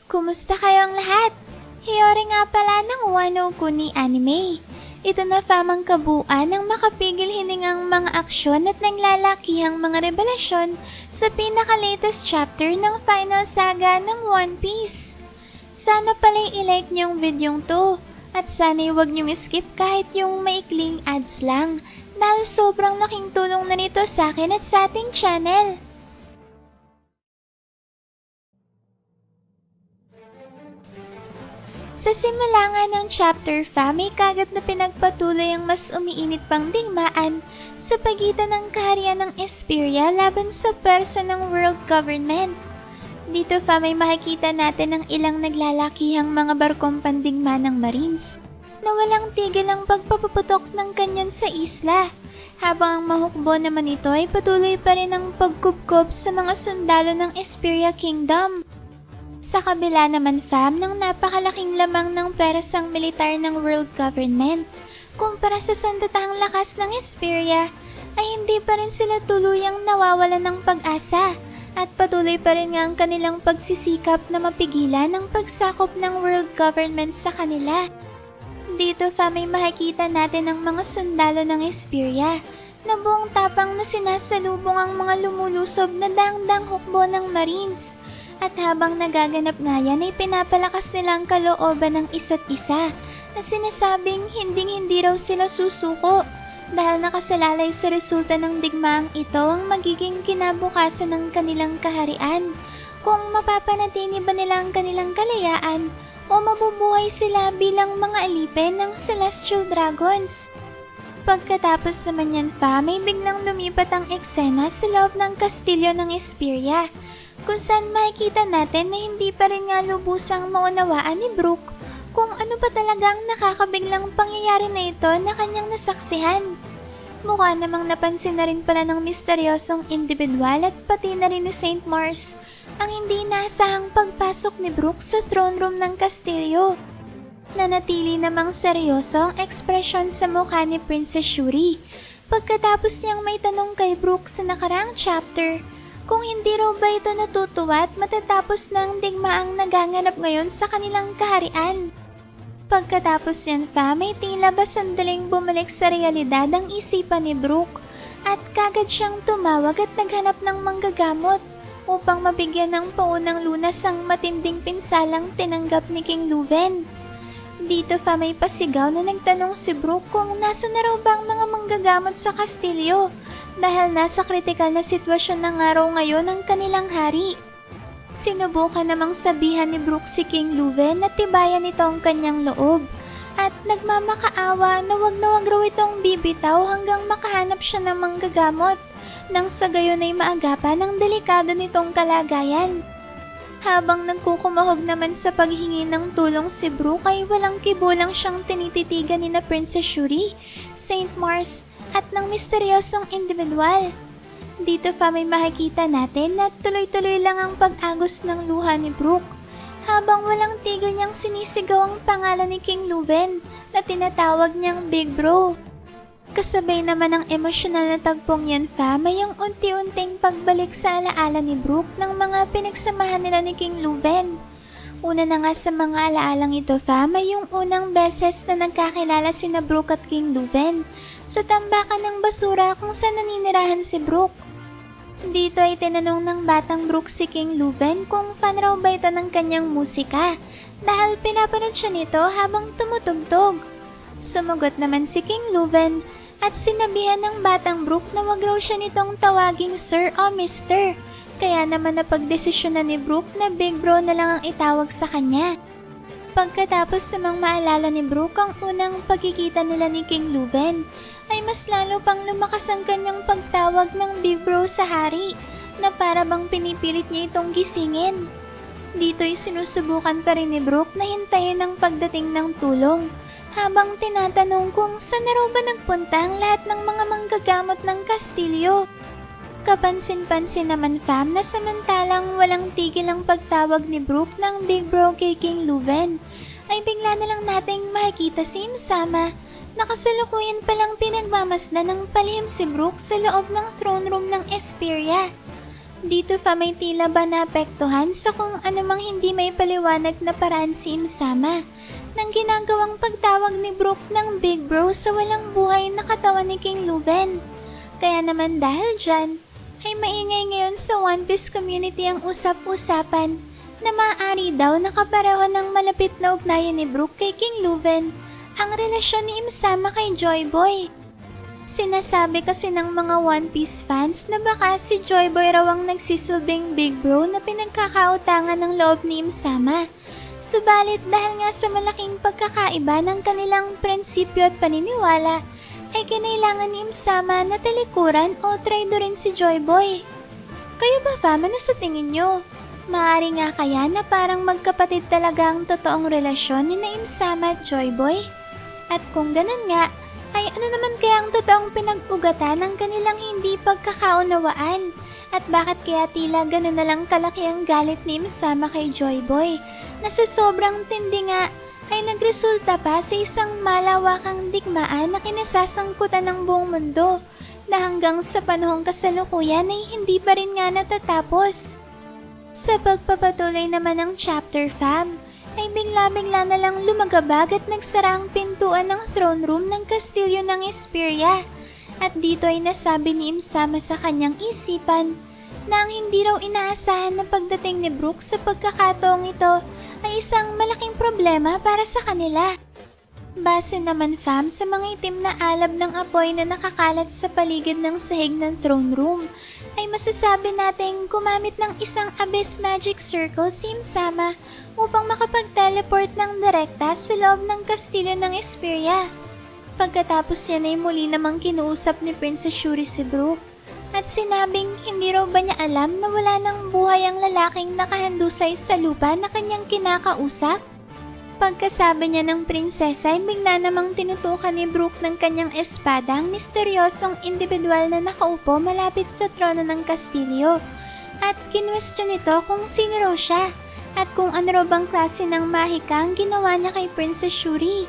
Kumusta kayong lahat? Hiyori nga pala ng Wano Kuni Anime. Ito na famang kabuuan ng makapigil hiningang mga aksyon at naglalakihang mga revelasyon sa pinaka-latest chapter ng final saga ng One Piece. Sana pala'y i-like niyong videong to at sana'y huwag niyong skip kahit yung maikling ads lang dahil sobrang laking tulong na nito sa akin at sa ating channel. Sa simula nga ng chapter may kagat na pinagpatuloy ang mas umiinit pang digmaan sa pagitan ng kaharian ng Esperia laban sa pwersa ng world government. Dito may makikita natin ang ilang naglalakihang mga barkong pandigma ng Marines na walang tigil ang pagpapaputok ng kanyon sa isla, habang ang mahukbo naman ito ay patuloy pa rin ang pagkubkob sa mga sundalo ng Esperia Kingdom. Sa kabila naman ng napakalaking lamang ng persang militar ng world government, kumpara sa sandatahang lakas ng Esperia, ay hindi pa rin sila tuluyang nawawalan ng pag-asa at patuloy pa rin nga ang kanilang pagsisikap na mapigilan ang pagsakop ng world government sa kanila. Dito may makikita natin ang mga sundalo ng Esperia na buong tapang na sinasalubong ang mga lumulusob na dangdang hukbo ng Marines. At habang nagaganap nga yan ay pinapalakas nila ang kalooban ng isa't isa na sinasabing hindi raw sila susuko dahil nakasalalay sa resulta ng digmaang ito ang magiging kinabukasan ng kanilang kaharian, kung mapapanatili ba nila ang kanilang kalayaan o mabubuhay sila bilang mga alipin ng Celestial Dragons. Pagkatapos naman yan may biglang lumipat ang eksena sa loob ng kastilyo ng Esperia, kung saan makikita natin na hindi pa rin nga lubusang maunawaan ni Brook kung ano ba talagang nakakabiglang pangyayari na ito na kanyang nasaksihan. Mukha namang napansin na rin pala ng misteryosong individual at pati na rin ni Saint Mars ang hindi inaasahang pagpasok ni Brook sa throne room ng kastilyo. Nanatili namang seryoso ang ekspresyon sa mukha ni Princess Shuri pagkatapos niyang may tanong kay Brook sa nakaraang chapter kung hindi raw ba ito natutuwa at matatapos ng digmaang naganganap ngayon sa kanilang kaharian. Pagkatapos yan may tila ba sandaling bumalik sa realidad ang isipan ni Brook at kagad siyang tumawag at naghanap ng manggagamot upang mabigyan ng paunang lunas ang matinding pinsalang tinanggap ni King Leuven. Dito may pasigaw na nagtanong si Brook kung nasa na raw ba ang mga manggagamot sa kastilyo dahil nasa kritikal na sitwasyon na nga raw ngayon ang kanilang hari. Sinubukan namang sabihan ni Brook si King Leuven na tibayan ito ang kanyang loob at nagmamakaawa na wag raw itong bibitaw hanggang makahanap siya ng manggagamot nang sa gayon ay maagapan ang delikado nitong kalagayan. Habang nagkukumahog naman sa paghingi ng tulong si Brook ay walang kibulang siyang tinititigan ni na Princess Shuri, Saint Mars at ng misteryosong individual. Dito may makikita natin na tuloy-tuloy lang ang pag-agos ng luha ni Brook habang walang tigil niyang sinisigaw ang pangalan ni King Leuven na tinatawag niyang Big Bro. Kasabay naman ng emosyonal na tagpong yan may yung unti-unting pagbalik sa alaala ni Brook ng mga pinagsamahan nila ni King Leuven. Una na nga sa mga alaalang ito may yung unang beses na nagkakilala sina Brook at King Leuven sa tambakan ng basura kung saan naninirahan si Brook. Dito ay tinanong ng batang Brook si King Leuven kung fan raw ba ito ng kanyang musika dahil pinapanood siya nito habang tumutugtog. Sumagot naman si King Leuven at sinabihan ng batang Brook na wag raw siya nitong tawaging Sir o Mister, kaya naman napagdesisyonan ni Brook na Big Bro na lang ang itawag sa kanya. Pagkatapos namang maalala ni Brook ang unang pagkikita nila ni King Leuven, ay mas lalo pang lumakas ang kanyang pagtawag ng Big Bro sa hari na para bang pinipilit niya itong gisingin. Dito'y sinusubukan pa rin ni Brook na hintayin ang pagdating ng tulong habang tinatanong kung saan na raw ba nagpunta ang lahat ng mga manggagamot ng kastilyo. Kapansin-pansin naman na samantalang walang tigil ang pagtawag ni Brook ng Big Bro kay King Leuven, ay bigla na lang nating makikita si Im-sama na kasalukuyan palang pinagmamasdan ng palihim si Brook sa loob ng throne room ng Esperia. Dito fa may tila ba naapektuhan sa kung anumang hindi may paliwanag na paraan si Imsama nang ginagawang pagtawag ni Brook ng Big Bro sa walang buhay na katawan ni King Leuven. Kaya naman dahil dyan, ay maingay ngayon sa One Piece community ang usap-usapan na maaari daw nakapareho ng malapit na ugnayan ni Brook kay King Leuven ang relasyon ni Imsama kay Joy Boy. Sinasabi kasi ng mga One Piece fans na baka si Joy Boy raw ang nagsisilbing Big Bro na pinagkakautangan ng loob ni Imsama. Subalit dahil nga sa malaking pagkakaiba ng kanilang prinsipyo at paniniwala, ay kinailangan ni Imsama na talikuran o traidorin si Joy Boy. Kayo ba fam, ano sa tingin nyo? Maaari nga kaya na parang magkapatid talaga ang totoong relasyon ni Imsama at Joy Boy? At kung ganun nga, ay ano naman kaya ang totoong pinag-ugatan ng kanilang hindi pagkakaunawaan? At bakit kaya tila ganun na lang kalaki ang galit ni Imsama kay Joy Boy na sa sobrang tindi nga ay nagresulta pa sa isang malawakang digmaan na kinasasangkutan ng buong mundo na hanggang sa panahong kasalukuyan ay hindi pa rin nga natatapos. Sa pagpapatuloy naman ng chapter fam, ay bigla-bigla na lang lumagabag at nagsara ang pintuan ng throne room ng kastilyo ng Esperia. At dito ay nasabi ni Imsama sa kanyang isipan na ang hindi raw inaasahan na pagdating ni Brook sa pagkakataong ito ay isang malaking problema para sa kanila. Base naman fam sa mga itim na alab ng apoy na nakakalat sa paligid ng sahig ng throne room, ay masasabi nating gumamit ng isang Abyss Magic Circle si Imsama upang makapag-teleport ng direkta sa loob ng kastilyo ng Esperia. Pagkatapos yan ay muli namang kinuusap ni Princess Shuri si Brook at sinabing hindi raw ba niya alam na wala nang buhay ang lalaking nakahandusay sa lupa na kanyang kinakausap? Pagkasabi niya ng prinsesa ay bigla namang tinutukan ni Brook ng kanyang espada ang misteryosong individual na nakaupo malapit sa trono ng kastilyo at kinwestiyon nito kung sino raw siya at kung ano raw bang klase ng mahika ang ginawa niya kay Princess Shuri.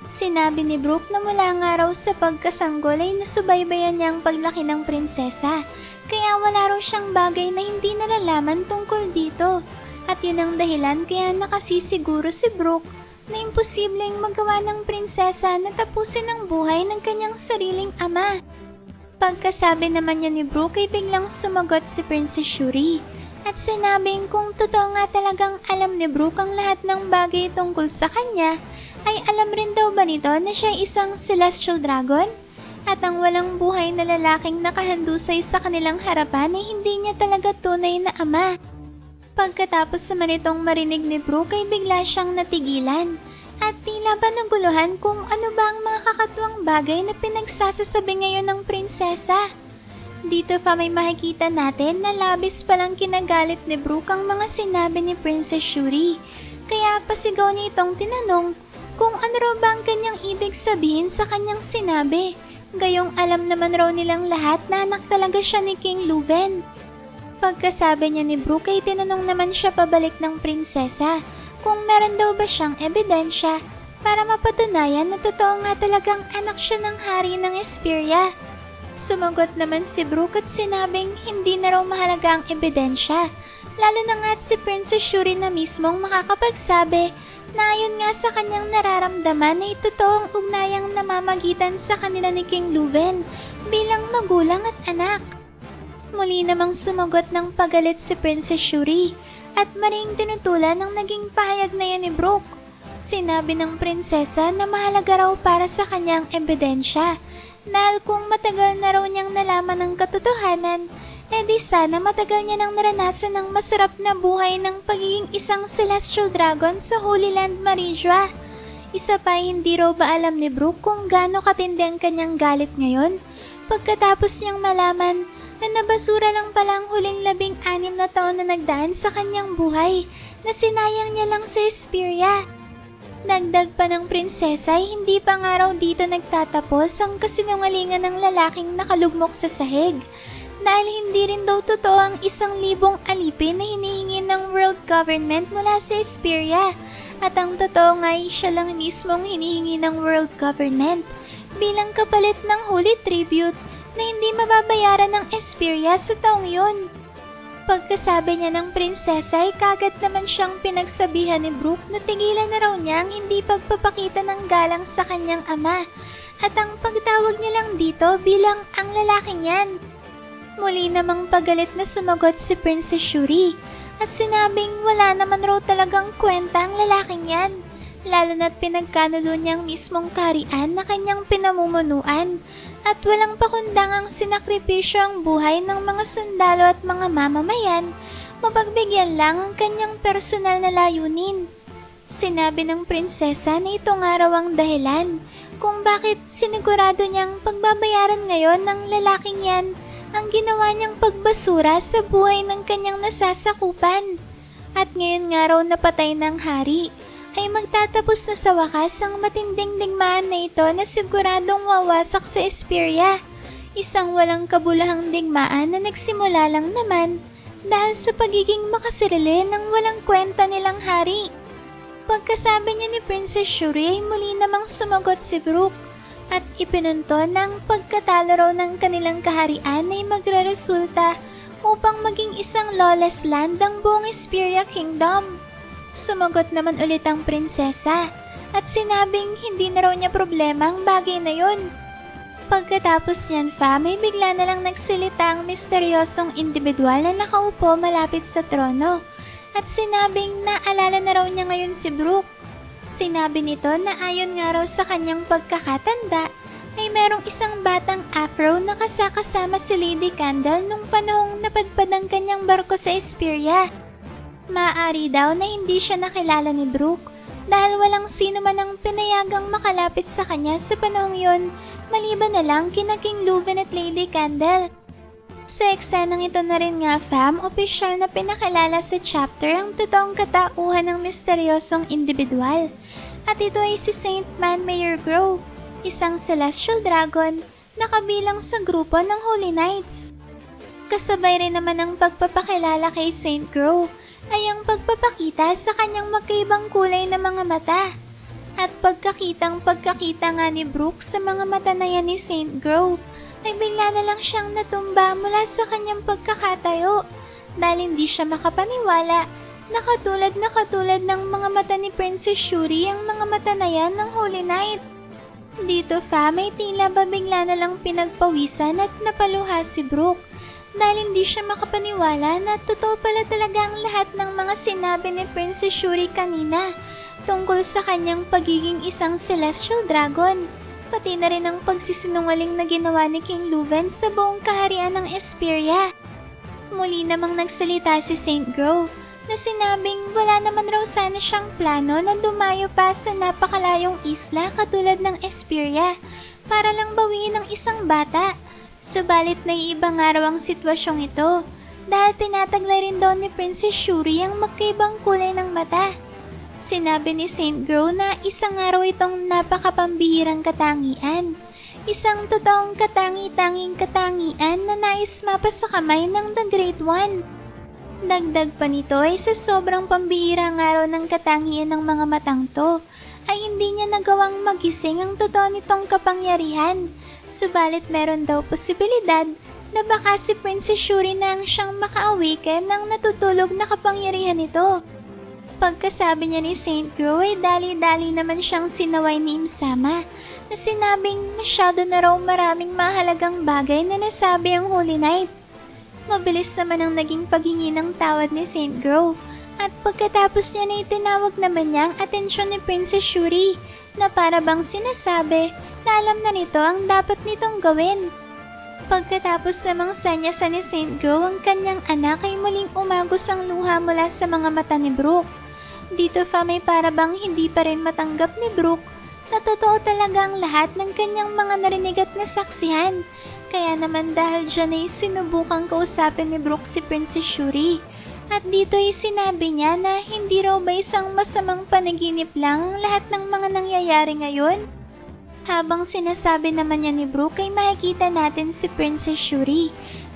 Sinabi ni Brook na mula nga raw sa pagkasanggol ay nasubaybayan niya ang paglaki ng prinsesa, kaya wala raw siyang bagay na hindi nalalaman tungkol dito. At yun ang dahilan kaya nakasisiguro si Brook na imposibleng magawa ng prinsesa na tapusin ang buhay ng kanyang sariling ama. Pagkasabi naman niya ni Brook ay biglang sumagot si Princess Shuri at sinabing kung totoo nga talagang alam ni Brook ang lahat ng bagay tungkol sa kanya, ay alam rin daw ba nito na siya isang celestial dragon? At ang walang buhay na lalaking nakahandusay sa kanilang harapan ay hindi niya talaga tunay na ama. Pagkatapos naman itong marinig ni Brook ay bigla siyang natigilan at tila ba naguluhan kung ano ba ang mga kakatuwang bagay na pinagsasasabi ngayon ng prinsesa. Dito pa may makikita natin na labis palang kinagalit ni Brook ang mga sinabi ni Princess Shuri, kaya pasigaw niya itong tinanong kung ano raw ba ang kanyang ibig sabihin sa kanyang sinabi. Gayong alam naman raw nilang lahat na anak talaga siya ni King Leuven. Pagkasabi niya ni Brook ay tinanong naman siya pabalik ng prinsesa kung meron daw ba siyang ebidensya para mapatunayan na totoo nga talagang anak siya ng hari ng Esperia. Sumagot naman si Brook at sinabing hindi na raw mahalaga ang ebidensya, lalo na nga at si Princess Shuri na mismong makakapagsabi na ayon nga sa kanyang nararamdaman ay totoong ugnayang namamagitan sa kanila ni King Leuven bilang magulang at anak. Muli namang sumagot ng pagalit si Princess Shuri at maring tinutulan ng naging pahayag na yan ni Brook. Sinabi ng prinsesa na mahalaga raw para sa kanyang ebidensya dahil kung matagal na raw niyang nalaman ang katotohanan, di sana matagal niya nang naranasan ng masarap na buhay ng pagiging isang celestial dragon sa Holy Land Marijua. Isa pa hindi raw ba alam ni Brook kung gaano katindi ang kanyang galit ngayon pagkatapos niyang malaman na nabasura lang pala ang huling 16 na taon na nagdaan sa kanyang buhay na sinayang niya lang sa Esperia. Dagdag pa ng prinsesa ay hindi pa nga raw dito nagtatapos ang kasinungalingan ng lalaking nakalugmok sa sahig. Dahil hindi rin daw totoo ang 1,000 alipin na hinihingi ng world government mula sa Esperia. At ang totoo nga ay siya lang mismong hinihingi ng world government bilang kapalit ng holy tribute na hindi mababayaran ng Esperia sa taong yun. Pagkasabi niya ng prinsesa ay kagad naman siyang pinagsabihan ni Brooke na tigilan na raw niya ang hindi pagpapakita ng galang sa kanyang ama at ang pagtawag niya lang dito bilang ang lalaking yan. Muli namang pagalit na sumagot si Princess Shuri at sinabing wala naman raw talagang kwenta ang lalaking yan, lalo na't pinagkanulo niyang mismong kaharian na kanyang pinamumunuan at walang pakundangang sinakripisyo ang buhay ng mga sundalo at mga mamamayan, mapagbigyan lang ang kanyang personal na layunin. Sinabi ng prinsesa na ito nga raw ang dahilan kung bakit sinigurado niyang pagbabayaran ngayon ng lalaking yan ang ginawa niyang pagbasura sa buhay ng kanyang nasasakupan. At ngayon nga raw napatay ng hari, ay magtatapos na sa wakas ang matinding digmaan na ito na siguradong wawasak sa Esperia. Isang walang kabulahang digmaan na nagsimula lang naman dahil sa pagiging makasirili ng walang kwenta nilang hari. Pagkasabi niya ni Princess Shuri ay muli namang sumagot si Brooke at ipinunto ng pagkatalo raw ng kanilang kaharian ay magreresulta upang maging isang lawless land ang buong Esperia Kingdom. Sumagot naman ulit ang prinsesa at sinabing hindi na raw niya problema ang bagay na yun. Pagkatapos niyan may bigla na lang nagsilita ang misteryosong individual na nakaupo malapit sa trono at sinabing naalala na raw niya ngayon si Brooke. Sinabi nito na ayon nga raw sa kanyang pagkakatanda ay merong isang batang afro na kasakasama si Lady Candle nung panahong napadpad ang kanyang barko sa Esperia. Maaari daw na hindi siya nakilala ni Brooke dahil walang sino man ang pinayagang makalapit sa kanya sa panahong yon maliban na lang kina King Leuven at Lady Candle. Sa eksenang ito na rin nga opisyal na pinakilala sa chapter ang totoong katauhan ng misteryosong individual at ito ay si Saint Manmayer Grove, isang celestial dragon na kabilang sa grupo ng Holy Knights. Kasabay rin naman ang pagpapakilala kay Saint Grove ay ang pagpapakita sa kanyang magkaibang kulay na mga mata. At pagkakita nga ni Brooke sa mga mata na yan ni Saint Grove, ay bigla na lang siyang natumba mula sa kanyang pagkakatayo dahil hindi siya makapaniwala na katulad ng mga mata ni Princess Shuri ang mga mata na yan ng Holy Knight. Dito may tila ba bigla na lang pinagpawisan at napaluha si Brooke dahil hindi siya makapaniwala na totoo pala talaga ang lahat ng mga sinabi ni Princess Shuri kanina tungkol sa kanyang pagiging isang celestial dragon, pati na rin ang pagsisinungaling na ginawa ni King Leuven sa buong kaharian ng Esperia. Muli namang nagsalita si Saint Grove na sinabing wala naman raw sana siyang plano na dumayo pa sa napakalayong isla katulad ng Esperia para lang bawiin ng isang bata. Subalit naiiba nga raw ang sitwasyong ito dahil tinataglay rin daw ni Princess Shuri ang magkaibang kulay ng mata. Sinabi ni Saint Grove na isang araw itong napakapambihirang katangian. Isang totoong katangi-tanging katangian na nais mapa sa kamay ng The Great One. Dagdag pa nito ay sa sobrang pambihirang araw ng katangian ng mga matang to, ay hindi niya nagawang magising ang totoo nitong kapangyarihan. Subalit meron daw posibilidad na baka si Princess Shuri na ang siyang maka-awaken ng natutulog na kapangyarihan nito. Pagkasabi niya ni Saint Grove ay dali-dali naman siyang sinaway ni Imsama na sinabing masyado na raw maraming mahalagang bagay na nasabi ang Holy Knight. Mabilis naman ang naging paghingi ng tawad ni Saint Grove at pagkatapos niya na itinawag naman niya ang atensyon ni Princess Shuri na para bang sinasabi na alam na nito ang dapat nitong gawin. Pagkatapos sa mga sanyasa ni Saint Grove, ang kanyang anak ay muling umagos ang luha mula sa mga mata ni Brooke. Dito may para bang hindi pa rin matanggap ni Brooke na totoo talaga ang lahat ng kanyang mga narinig at nasaksihan. Kaya naman dahil dyan ay sinubukang kausapin ni Brooke si Princess Shuri. At dito ay sinabi niya na hindi raw ba isang masamang panaginip lang ang lahat ng mga nangyayari ngayon? Habang sinasabi naman niya ni Brooke ay makikita natin si Princess Shuri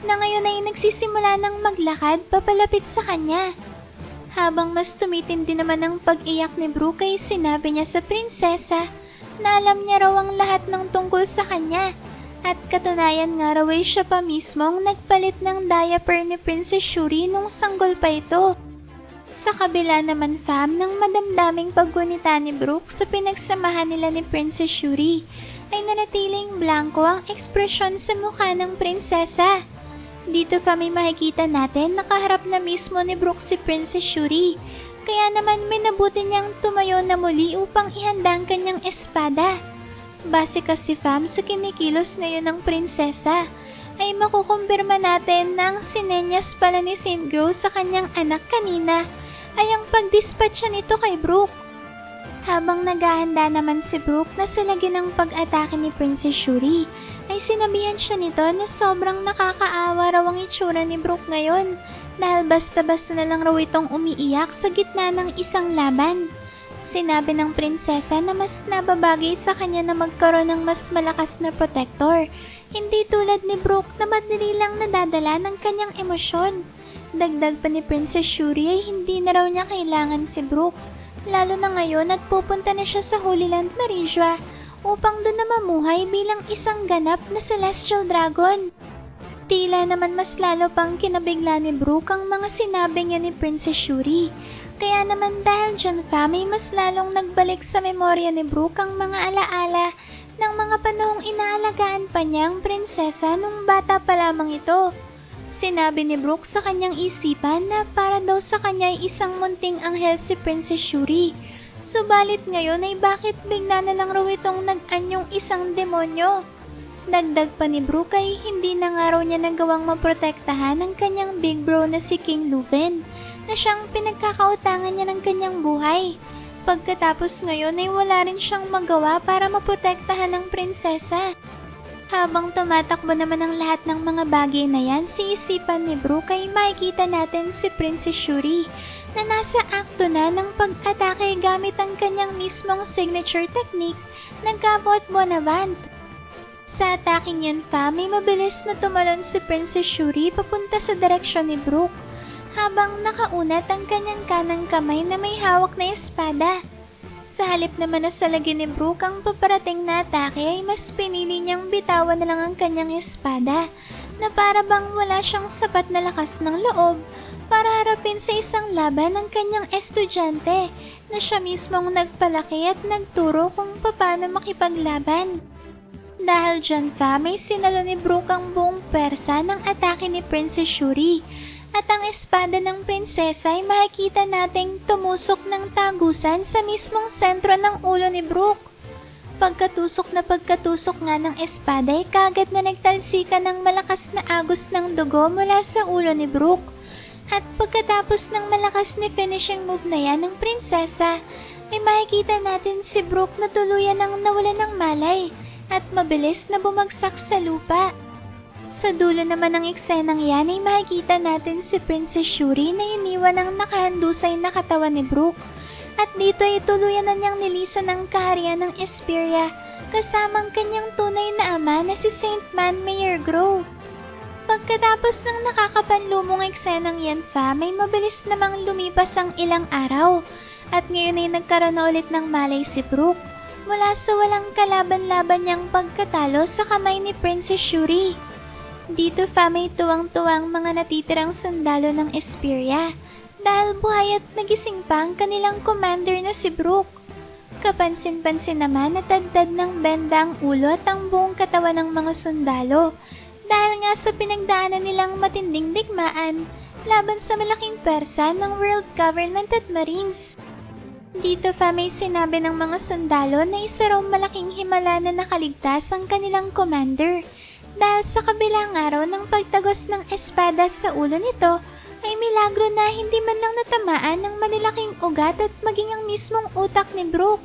na ngayon ay nagsisimula ng maglakad papalapit sa kanya. Habang mas tumitindi naman ang pag-iyak ni Brooke ay sinabi niya sa prinsesa na alam niya raw ang lahat ng tungkol sa kanya At katunayan nga raw ay siya pa mismong nagpalit ng diaper ni Princess Shuri nung sanggol pa ito. Sa kabila naman fam ng madamdaming paggunita ni Brook sa pinagsamahan nila ni Princess Shuri, ay nanatiling blanko ang ekspresyon sa mukha ng prinsesa. Dito fam ay makikita natin nakaharap na mismo ni Brook si Princess Shuri, kaya naman minabuti niyang tumayo na muli upang ihanda ang kanyang espada. Base kasi fam sa kinikilos ngayon ng prinsesa, ay makukumpirma natin na ang sinenyas pala ni Saint Grow sa kanyang anak kanina ay ang pagdispatcha nito kay Brook. Habang naghahanda naman si Brook na salagin ang pag-atake ni Princess Shuri, ay sinabihan siya nito na sobrang nakakaawa raw ang itsura ni Brook ngayon dahil basta-basta na lang raw itong umiiyak sa gitna ng isang laban. Sinabi ng prinsesa na mas nababagay sa kanya na magkaroon ng mas malakas na protector, hindi tulad ni Brook na madali lang nadadala ng kanyang emosyon. Dagdag pa ni Princess Shuri ay hindi na raw niya kailangan si Brook, lalo na ngayon at pupunta na siya sa Holy Land Marizia upang doon na mamuhay bilang isang ganap na Celestial Dragon. Tila naman mas lalo pang kinabigla ni Brook ang mga sinabi niya ni Princess Shuri, kaya naman dahil dyan fam ay mas lalong nagbalik sa memorya ni Brook ang mga alaala ng mga panahong inaalagaan pa niyang prinsesa nung bata pa lamang ito. Sinabi ni Brook sa kanyang isipan na para daw sa kanya ay isang munting anghel si Princess Shuri. Subalit ngayon ay bakit bigla na lang raw itong nag-anyong isang demonyo? Dagdag pa ni Brook ay hindi na nga raw niya nagawang maprotektahan ang kanyang big bro na si King Leuven, na siyang pinagkakautangan niya ng kanyang buhay. Pagkatapos ngayon ay wala rin siyang magawa para maprotektahan ng prinsesa. Habang tumatakbo naman ang lahat ng mga bagay na yan, sa isipan ni Brook ay makikita natin si Princess Shuri na nasa akto na ng pag-atake gamit ang kanyang mismong signature technique na Gavotte Bonavant. Sa ataking yun fam, may mabilis na tumalon si Princess Shuri papunta sa direksyon ni Brook, habang nakaunat ang kanyang kanang kamay na may hawak na espada. Sa halip naman na salagin ni Brook ang paparating na atake ay mas pinili niyang bitawan na lang ang kanyang espada na para bang wala siyang sapat na lakas ng loob para harapin sa isang laban ng kanyang estudyante na siya mismong nagpalaki at nagturo kung paano makipaglaban. Dahil dyan fam ay sinalo ni Brook ang buong persa ng atake ni Princess Shuri, at ang espada ng prinsesa ay makikita nating tumusok ng tagusan sa mismong sentro ng ulo ni Brook. Pagkatusok nga ng espada ay kagad na nagtalsika ng malakas na agos ng dugo mula sa ulo ni Brook. At pagkatapos ng malakas na finishing move na yan ng prinsesa, ay makikita natin si Brook na tuluyan ng nawalan ng malay at mabilis na bumagsak sa lupa. Sa dulo naman ng eksenang yan ay makikita natin si Princess Shuri na iniwan ng nakahandusay na katawan ni Brook. At dito ay tuluyan na niyang nilisan ang kaharian ng Esperia kasama ang kanyang tunay na ama na si Saint Manmayer Grow. Pagkatapos ng nakakapanlumong eksenang yan fam, ay mabilis namang lumipas ang ilang araw at ngayon ay nagkaroon na ulit ng malay si Brook mula sa walang kalaban-laban niyang pagkatalo sa kamay ni Princess Shuri. Dito fam ay tuwang-tuwang mga natitirang sundalo ng Esperia dahil buhay at nagising pa ang kanilang commander na si Brook. Kapansin-pansin naman na tadtad ng benda ang ulo at ang buong katawan ng mga sundalo dahil nga sa pinagdaanan nilang matinding digmaan laban sa malaking persa ng world government at marines. Dito fam ay sinabi ng mga sundalo na isa raw malaking himala na nakaligtas ang kanilang commander. Dahil sa kabilang araw ng pagtagos ng espada sa ulo nito, ay milagro na hindi man lang natamaan ng malalaking ugat at maging ang mismong utak ni Brook.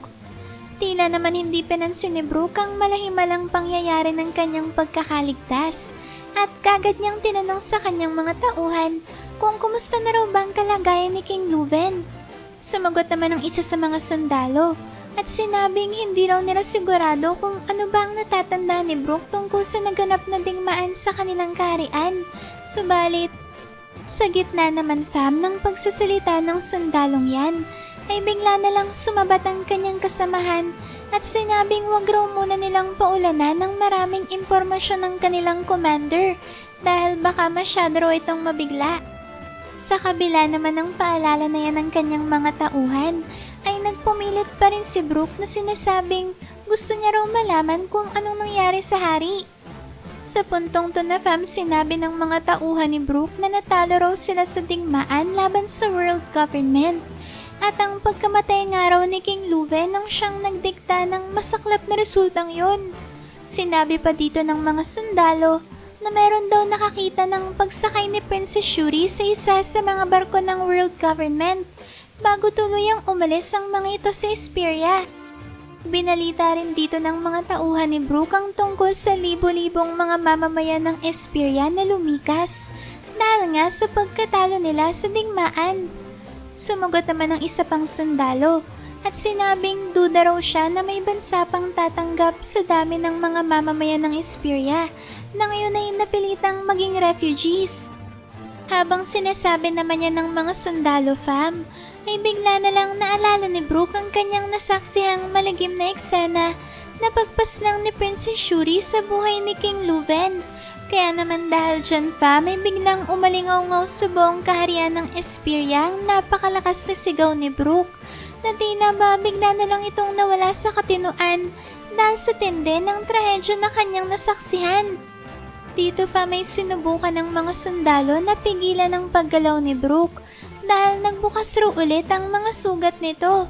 Tila naman hindi pinansin ni Brook ang malahimalang pangyayari ng kanyang pagkakaligtas at kagad niyang tinanong sa kanyang mga tauhan kung kumusta na raw bang kalagayan ni King Leuven. Sumagot naman ang isa sa mga sundalo at sinabing hindi raw nila sigurado kung ano ba ang natatanda ni Brook tungkol sa naganap na digmaan sa kanilang kaharian. Subalit, sa gitna naman fam ng pagsasalita ng sundalong yan, ay bigla na lang sumabat ang kanyang kasamahan at sinabing wag raw muna nilang paulanan ng maraming impormasyon ng kanilang commander dahil baka masyado raw itong mabigla. Sa kabila naman ng paalala na yan ng kanyang mga tauhan, ay nagpumilit pa rin si Brook na sinasabing gusto niya raw malaman kung anong nangyari sa hari. Sa puntong to na fam, sinabi ng mga tauhan ni Brook na natalo raw sila sa digmaan laban sa world government. At ang pagkamatay nga raw ni King Leuven nang siyang nagdikta ng masaklap na resultang yon. Sinabi pa dito ng mga sundalo na meron daw nakakita ng pagsakay ni Princess Shuri sa isa sa mga barko ng world government bago tuluyang umalis ang mga ito sa Esperia. Binalita rin dito ng mga tauhan ni Brook ang tungkol sa libo-libong mga mamamayan ng Esperia na lumikas dahil nga sa pagkatalo nila sa digmaan. Sumagot naman ang isa pang sundalo at sinabing duda raw siya na may bansa pang tatanggap sa dami ng mga mamamayan ng Esperia na ngayon ay napilitang maging refugees. Habang sinasabi naman niya ng mga sundalo fam, ay bigla na lang naalala ni Brook ang kanyang nasaksihang malagim na eksena na pagpaslang ni Princess Shuri sa buhay ni King Leuven. Kaya naman dahil dyan fam ay biglang umalingaw-ngaw sa buong kaharian ng Esperia ang napakalakas na sigaw ni Brook na tila ba bigla na lang itong nawala sa katinuan dahil sa tindi ng trahedya na kanyang nasaksihan. Dito fam ay sinubukan ng mga sundalo na pigilan ang paggalaw ni Brook dahil nagbukas raw ulit ang mga sugat nito.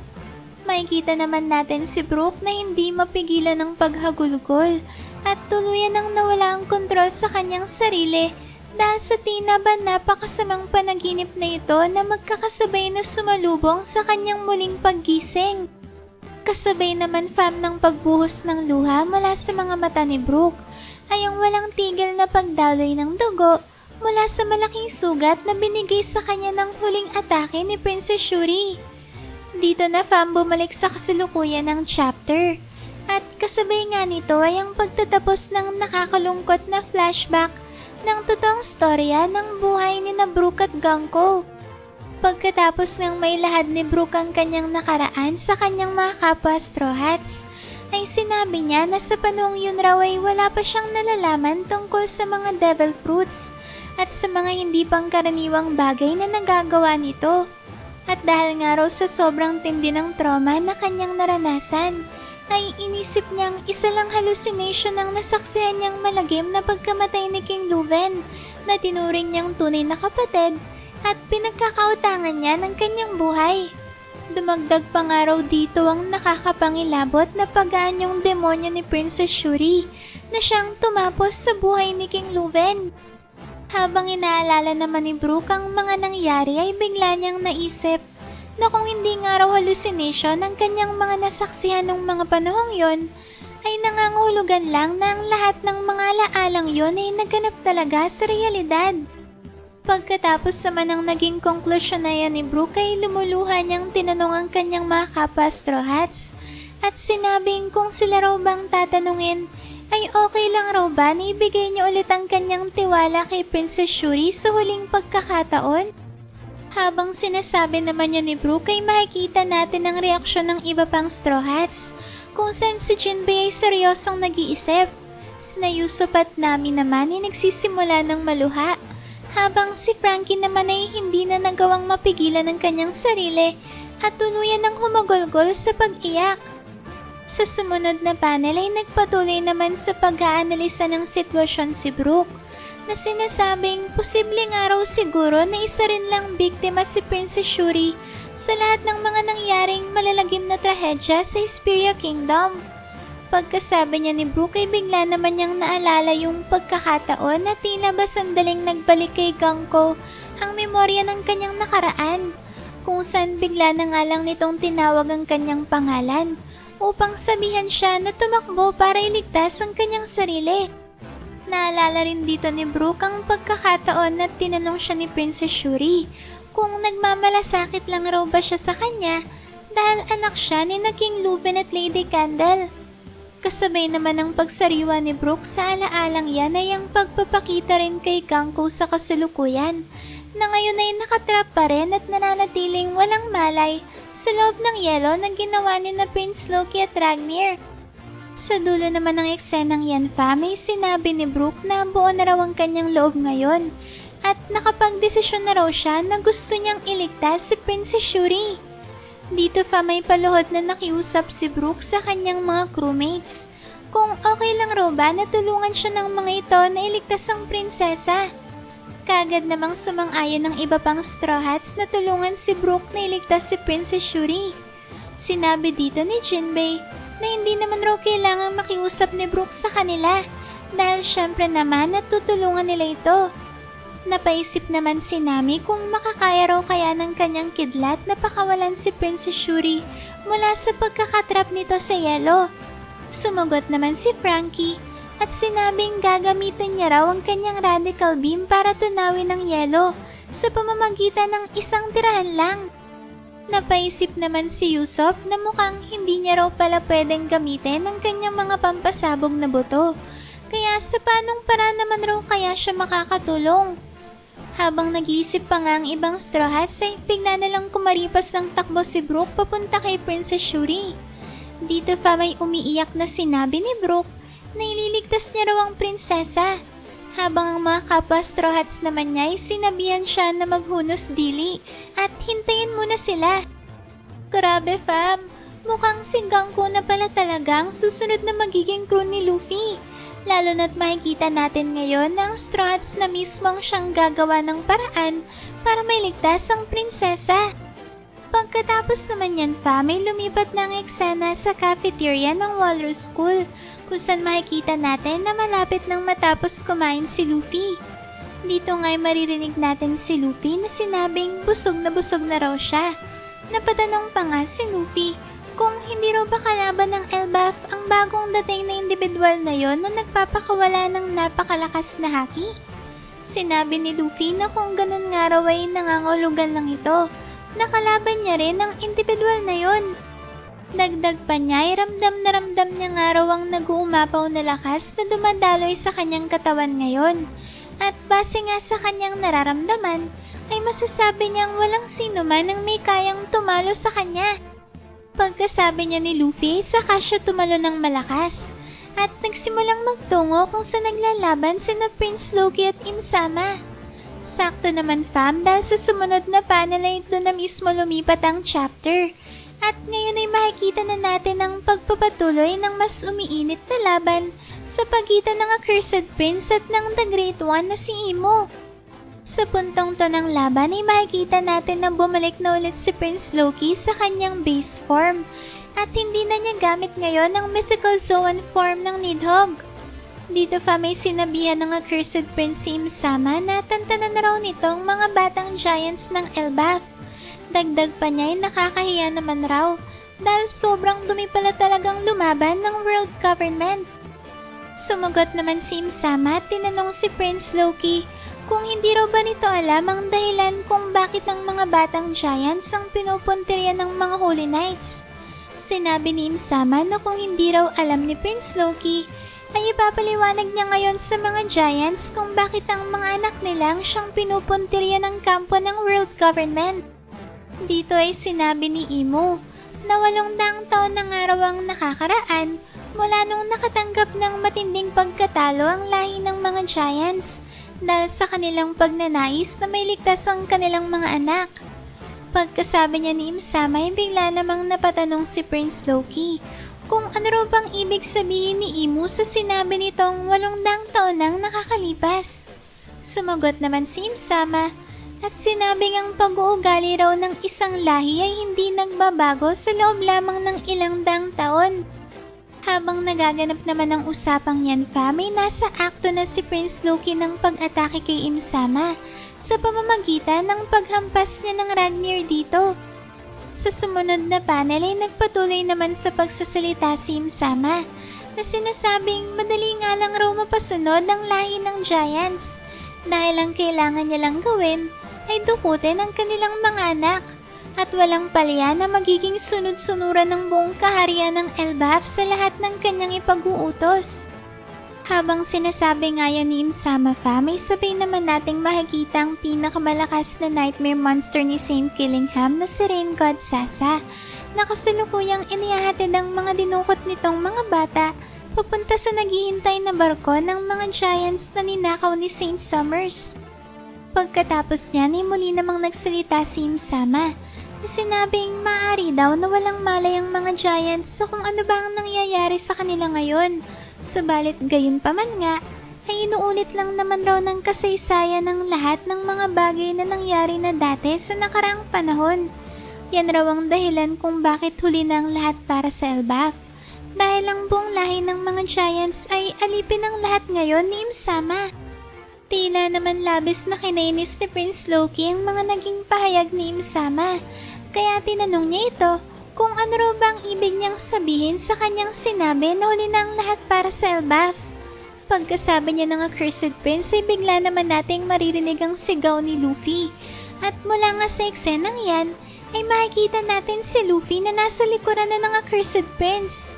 Makikita naman natin si Brook na hindi mapigilan ng paghagulgol at tuluyan nang nawala ang kontrol sa kanyang sarili dahil sa tila ba napakasamang panaginip na ito na magkakasabay na sumalubong sa kanyang muling paggising. Kasabay naman fam ng pagbuhos ng luha mula sa mga mata ni Brook ay ang walang tigil na pagdaloy ng dugo mula sa malaking sugat na binigay sa kanya ng huling atake ni Princess Shuri. Dito na fam bumalik sa kasalukuyan ng chapter. At kasabay nga nito ay ang pagtatapos ng nakakalungkot na flashback ng totoong storya ng buhay ni Brook at Ganko. Pagkatapos ng may lahad ni Brook ang kanyang nakaraan sa kanyang mga kapwa Straw Hats, ay sinabi niya na sa panahong yun raw ay wala pa siyang nalalaman tungkol sa mga devil fruits at sa mga hindi pangkaraniwang bagay na nagagawa nito. At dahil nga raw sa sobrang tindi ng trauma na kanyang naranasan, ay inisip niyang isa lang hallucination ang nasaksihan niyang malagim na pagkamatay ni King Leuven na tinuring niyang tunay na kapatid at pinagkakautangan niya ng kanyang buhay. Dumagdag pa nga raw dito ang nakakapangilabot na pag-aanyong demonyo ni Princess Shuri na siyang tumapos sa buhay ni King Leuven. Habang inaalala naman ni Brook ang mga nangyari ay bigla niyang naisip na kung hindi nga raw hallucination ang kanyang mga nasaksihan ng mga panahong yon, ay nangangahulugan lang na ang lahat ng mga alaalang yon ay naganap talaga sa realidad. Pagkatapos naman ng naging konklusyon na yan ni Brook ay lumuluha niyang tinanong ang kanyang mga kapwa Straw Hats at sinabing kung sila raw bang tatanungin ay okay lang raw ba na ibigay niya ulit ang kanyang tiwala kay Princess Shuri sa huling pagkakataon. Habang sinasabi naman niya ni Brook ay makikita natin ang reaksyon ng iba pang Straw Hats kung saan si Jinbei ay seryosong nag-iisip. Sina Usopp at Nami naman ay nagsisimula ng maluha habang si Frankie naman ay hindi na nagawang mapigilan ang kanyang sarili at tuluyan ng humagulgol sa pag-iyak. Sa sumunod na panel ay nagpatuloy naman sa pag-aanalisa ng sitwasyon si Brook na sinasabing posible nga raw siguro na isa rin lang biktima si Princess Shuri sa lahat ng mga nangyaring malalagim na trahedya sa Esperia Kingdom. Pagkasabi niya ni Brook ay bigla naman niyang naalala yung pagkakataon na tila ba sandaling nagbalik kay Ganko ang memorya ng kanyang nakaraan, kung saan bigla na nga lang nitong tinawag ang kanyang pangalan upang sabihan siya na tumakbo para iligtas ang kanyang sarili. Naalala rin dito ni Brook ang pagkakataon na tinanong siya ni Princess Shuri kung nagmamalasakit lang raw ba siya sa kanya dahil anak siya ni King Leuven at Lady Candle. Kasabay naman ng pagsariwa ni Brook sa alaalang yan ay ang pagpapakita rin kay Ganko sa kasalukuyan na ngayon ay nakatrap pa rin at nananatiling walang malay sa loob ng yelo na ginawa ni na Prince Loki at Ragnir. Sa dulo naman ng eksenang yan may sinabi ni Brook na buo na raw ang kanyang loob ngayon at nakapagdesisyon na raw siya na gusto niyang iligtas si Princess Shuri. Dito may paluhod na nakiusap si Brook sa kanyang mga crewmates kung okay lang raw ba na tulungan siya ng mga ito na iligtas ang prinsesa. Kagad namang sumang-ayon ng iba pang Straw Hats na tulungan si Brook na iligtas si Princess Shuri. Sinabi dito ni Jinbei na hindi naman raw kailangang makiusap ni Brook sa kanila dahil syempre naman natutulungan nila ito. Napaisip naman si Nami kung makakaya raw kaya ng kanyang kidlat na pakawalan si Princess Shuri mula sa pagkakatrap nito sa yelo. Sumagot naman si Frankie at sinabing gagamitin niya raw ang kanyang radical beam para tunawin ang yelo sa pamamagitan ng isang tirahan lang. Napaisip naman si Usopp na mukhang hindi niya raw pala pwedeng gamitin ang kanyang mga pampasabog na buto. Kaya sa panong paraan naman raw kaya siya makakatulong. Habang nag-iisip pa nga ang ibang Straw Hats ay bigla na lang kumaripas ng takbo si Brook papunta kay Princess Shuri. Dito may umiiyak na sinabi ni Brook na ililigtas niya raw ang prinsesa. Habang ang mga kapwa Straw Hats naman niya ay sinabihan siya na maghunos dili at hintayin muna sila. Grabe fam, mukhang si Gangko na pala talaga ang susunod na magiging crew ni Luffy. Lalo na't makikita natin ngayon na ang Straw Hats na mismo ang siyang gagawa ng paraan para mailigtas ang prinsesa. Pagkatapos naman yan may lumipat ng eksena sa cafeteria ng Walrus School kung saan makikita natin na malapit nang matapos kumain si Luffy. Dito nga'y maririnig natin si Luffy na sinabing busog na raw siya. Napatanong pa nga si Luffy kung hindi raw ba kalaban ng Elbaf ang bagong dating na individual na yon na nagpapakawala ng napakalakas na haki. Sinabi ni Luffy na kung ganun nga raw ay nangangulugan lang ito. Nakalaban niya rin ang individual na yon. Dagdag pa niya ay ramdam niya nga raw ang nag-uumapaw na lakas na dumadaloy sa kanyang katawan ngayon. At base nga sa kanyang nararamdaman, ay masasabi niyang walang sino man ang may kayang tumalo sa kanya. Pagkasabi niya ni Luffy, saka siya tumalo ng malakas. At nagsimulang magtungo kung saan naglalaban sina Prince Loki at Im-sama. Sakto naman dahil sa sumunod na panel ay doon na mismo lumipat ang chapter. At ngayon ay makikita na natin ang pagpapatuloy ng mas umiinit na laban sa pagitan ng Accursed Prince at ng The Great One na si Imo. Sa puntong to ng laban ay makikita natin na bumalik na ulit si Prince Loki sa kanyang base form at hindi na niya gamit ngayon ang mythical Zoan form ng Nidhogg. Dito may sinabihan ng Accursed Prince si Im-sama na tantanan na raw nitong mga batang giants ng Elbaf. Dagdag pa niya ay nakakahiya naman raw dahil sobrang dumi pala talagang lumaban ng world government. Sumagot naman si Im-sama at tinanong si Prince Loki kung hindi raw ba nito alam ang dahilan kung bakit ang mga batang giants ang pinupuntirya ng mga Holy Knights. Sinabi ni Im-sama na kung hindi raw alam ni Prince Loki ay ipapaliwanag niya ngayon sa mga giants kung bakit ang mga anak nilang siyang pinupuntirya ng kampo ng world government. Dito ay sinabi ni Imo na 800 taon na nga raw ang nakakaraan mula nung nakatanggap ng matinding pagkatalo ang lahi ng mga giants dahil sa kanilang pagnanais na may ligtas ang kanilang mga anak. Pagkasabi niya ni Im-sama ay bigla namang napatanong si Prince Loki kung ano raw bang ibig sabihin ni Imo sa sinabi nitong 800 taon nang nakakalipas. Sumagot naman si Im-sama at sinabing ang pag-uugali raw ng isang lahi ay hindi nagbabago sa loob lamang ng ilang daang taon. Habang nagaganap naman ang usapang yan may nasa akto na si Prince Loki ng pag-atake kay Im-sama sa pamamagitan ng paghampas niya ng Ragnir dito. Sa sumunod na panel ay nagpatuloy naman sa pagsasalita si Im-sama na sinasabing madali nga lang raw mapasunod ang lahi ng giants dahil ang kailangan niya lang gawin ay dukutin ang kanilang mga anak at walang palya na magiging sunod-sunuran ng buong kaharian ng Elbaf sa lahat ng kanyang ipag-uutos. Habang sinasabi nga yan ni Im-sama fam, may sabay naman nating makikita ang pinakamalakas na nightmare monster ni Saint Killingham na si Rain God Sasa, na kasalukuyang inihahatid ang mga dinukot nitong mga bata papunta sa naghihintay na barko ng mga giants na ninakaw ni Saint Summers. Pagkatapos niyan ay muli namang nagsalita si Im-sama na sinabing maaari daw na walang malay ang mga giants sa kung ano ba ang nangyayari sa kanila ngayon. Subalit gayon pa man nga, ay inuulit lang naman raw ng kasaysayan ng lahat ng mga bagay na nangyari na dati sa nakaraang panahon. Yan raw ang dahilan kung bakit huli na ang lahat para sa Elbaf. Dahil ang buong lahi ng mga giants ay alipin ang lahat ngayon ni Im-sama. Tila naman labis na kinainis ni Prince Loki ang mga naging pahayag ni Im-sama. Kaya tinanong niya ito kung ano raw ba ang ibig niyang sabihin sa kanyang sinabi na huli na ang lahat para sa Elbaf. Pagkasabi niya ng Accursed Prince ay bigla naman nating maririnig ang sigaw ni Luffy. At mula nga sa eksenang yan ay makikita natin si Luffy na nasa likuran na ng Accursed Prince.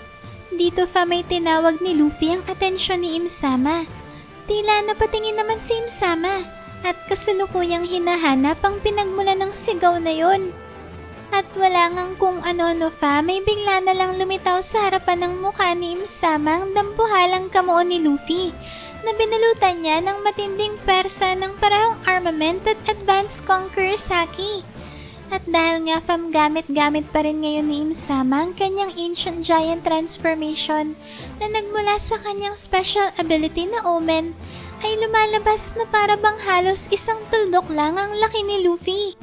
Dito fa may tinawag ni Luffy ang atensyon ni Im-sama. Tila napatingin naman si Im-sama at kasalukuyang hinahanap ang pinagmula ng sigaw na yon. At wala ngang kung ano-ano fa, may bigla na lang lumitaw sa harapan ng mukha ni Im-sama ang dampuhalang kamuo ni Luffy na binulutan niya ng matinding persa ng parehong armament at advanced conqueror's haki. At dahil nga fam gamit-gamit pa rin ngayon ni Im-sama ang kanyang ancient giant transformation na nagmula sa kanyang special ability na Omen, ay lumalabas na para bang halos isang tuldok lang ang laki ni Luffy.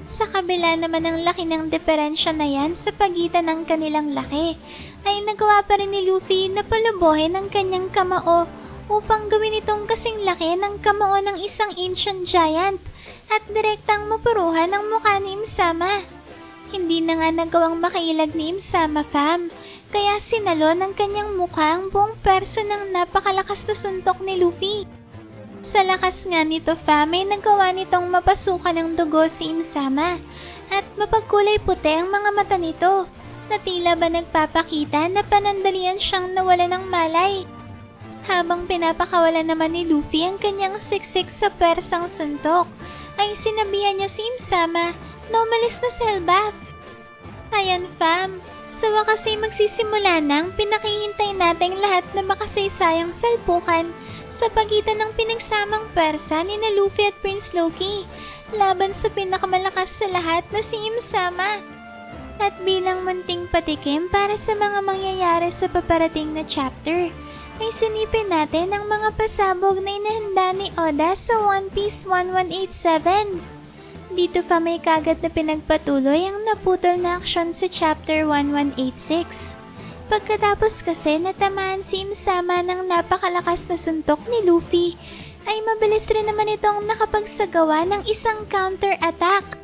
Sa kabila naman ng laki ng diferensya na yan sa pagitan ng kanilang laki, ay nagawa pa rin ni Luffy na palubuhin ang kanyang kamao upang gawin itong kasing laki ng kamao ng isang ancient giant at direktang mapuruhan ang mukha ni Im-sama. Hindi na nga nagawang makailag ni Im-sama fam, kaya sinalo ng kanyang mukha ang buong perso ng napakalakas na suntok ni Luffy. Sa lakas nga nito fam ay nagawa nitong mapasukan ng dugo si Im-sama at mapagkulay puti ang mga mata nito na tila ba nagpapakita na panandalian siyang nawala ng malay. Habang pinapakawala naman ni Luffy ang kanyang siksik sa persang suntok, ay sinabihan niya si Im-sama na umalis na sa Elbaf. Ayan fam, sa wakas ay magsisimula na ang pinakihintay nating lahat na makasaysayang salpukan sa pagitan ng pinagsamang persa ni na Luffy at Prince Loki laban sa pinakamalakas sa lahat na si Im-sama. At bilang munting patikim para sa mga mangyayari sa paparating na chapter, ay sinipin natin ang mga pasabog na inahanda ni Oda sa One Piece 1187. Dito pa may kagat na pinagpatuloy ang naputol na aksyon sa chapter 1186. Pagkatapos kasi natamaan si Im-sama ng napakalakas na suntok ni Luffy, ay mabilis rin naman itong nakapagsagawa ng isang counter-attack.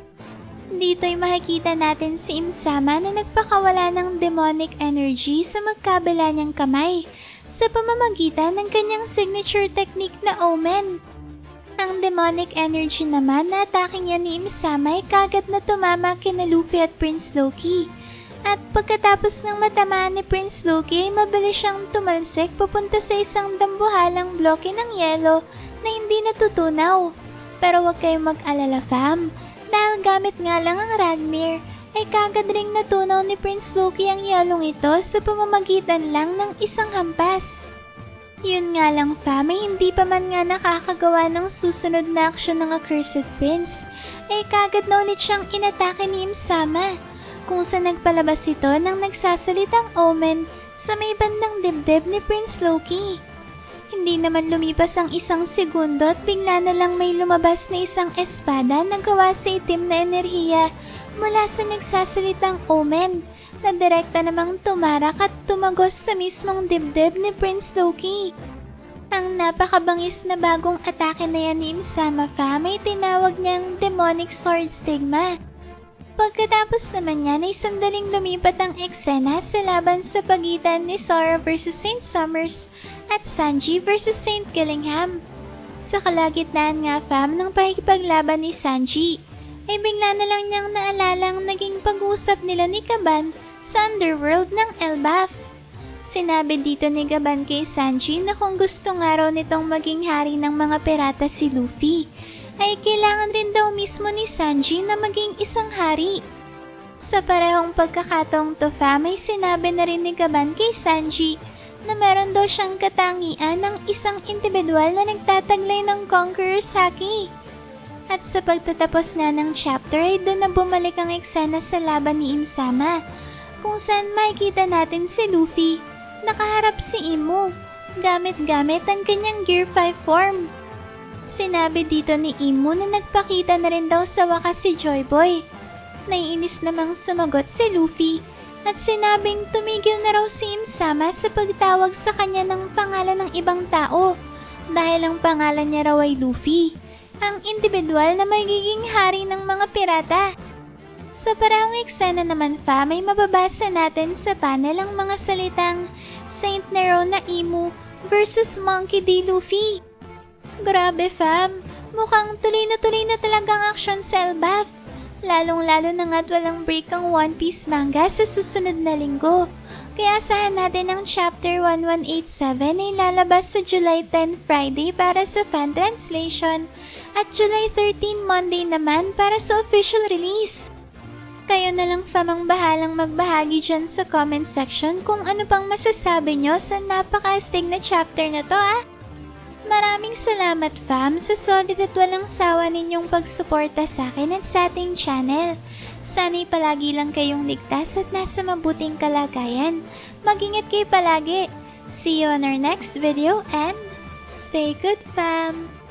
Dito ay makikita natin si Im-sama na nagpakawala ng demonic energy sa magkabila niyang kamay sa pamamagitan ng kanyang signature technique na Omen. Ang demonic energy naman na atake niya ni Im-sama ay kagad na tumama kina Luffy at Prince Loki. At pagkatapos ng matamaan ni Prince Loki ay mabilis siyang tumalsik papunta sa isang dambuhalang bloke ng yelo na hindi natutunaw. Pero huwag kayong mag-alala fam, dahil gamit nga lang ang Ragnir, ay kagad ring natunaw ni Prince Loki ang yalong ito sa pamamagitan lang ng isang hampas. Yun nga lang fam, ay hindi pa man nga nakakagawa ng susunod na aksyon ng Accursed Prince, ay kagad na ulit siyang inatake ni Im-sama, kung saan nagpalabas ito ng nagsasalitang Omen sa may bandang dibdib ni Prince Loki. Hindi naman lumipas ang isang segundo at bigla na lang may lumabas na isang espada na gawa sa itim na enerhiya mula sa nagsasalitang Omen na direkta namang tumarak at tumagos sa mismong dibdib ni Prince Loki. Ang napakabangis na bagong atake na yan ni Im-sama fam ay tinawag niyang Demonic Sword Stigma. Pagkatapos naman niya ay sandaling lumipat ang eksena sa laban sa pagitan ni Sora vs Saint Summers at Sanji vs Saint Killingham. Sa kalagitnaan nga fam ng pakikipaglaban ni Sanji, ay bigla na lang niyang naalalang naging pag-uusap nila ni Kaban sa underworld ng Elbaf. Sinabi dito ni Gaban kay Sanji na kung gusto nga raw nitong maging hari ng mga pirata si Luffy, ay kailangan rin daw mismo ni Sanji na maging isang hari. Sa parehong pagkakataong to fam, ay sinabi na rin ni Gaban kay Sanji na meron daw siyang katangian ng isang individual na nagtataglay ng Conqueror's Haki. At sa pagtatapos na ng chapter ay doon na bumalik ang eksena sa laban ni Im-sama, kung saan makikita natin si Luffy nakaharap si Imu, gamit-gamit ang kanyang Gear 5 form. Sinabi dito ni Imu na nagpakita na rin daw sa wakas si Joy Boy. Naiinis namang sumagot si Luffy at sinabing tumigil na raw si Im-sama sa pagtawag sa kanya ng pangalan ng ibang tao dahil ang pangalan niya raw ay Luffy, ang individual na magiging hari ng mga pirata. Sa parang eksena naman fam, may mababasa natin sa panel ang mga salitang Saint Nero na Imu versus Monkey D. Luffy. Grabe fam, mukhang tuloy na talagang action sa Elbaf. Lalong-lalo na nga't walang break ang One Piece manga sa susunod na linggo. Kaya asahan natin ang chapter 1187 ay lalabas sa July 10 Friday para sa fan translation at July 13 Monday naman para sa official release. Kayo na lang fam ang bahalang magbahagi dyan sa comment section kung ano pang masasabi nyo sa napaka-astig na chapter na to Maraming salamat fam sa solid at walang sawa ninyong pagsuporta sa akin at sa ating channel. Sana'y palagi lang kayong ligtas at nasa mabuting kalagayan. Mag-ingat kayo palagi. See you on our next video and stay good fam!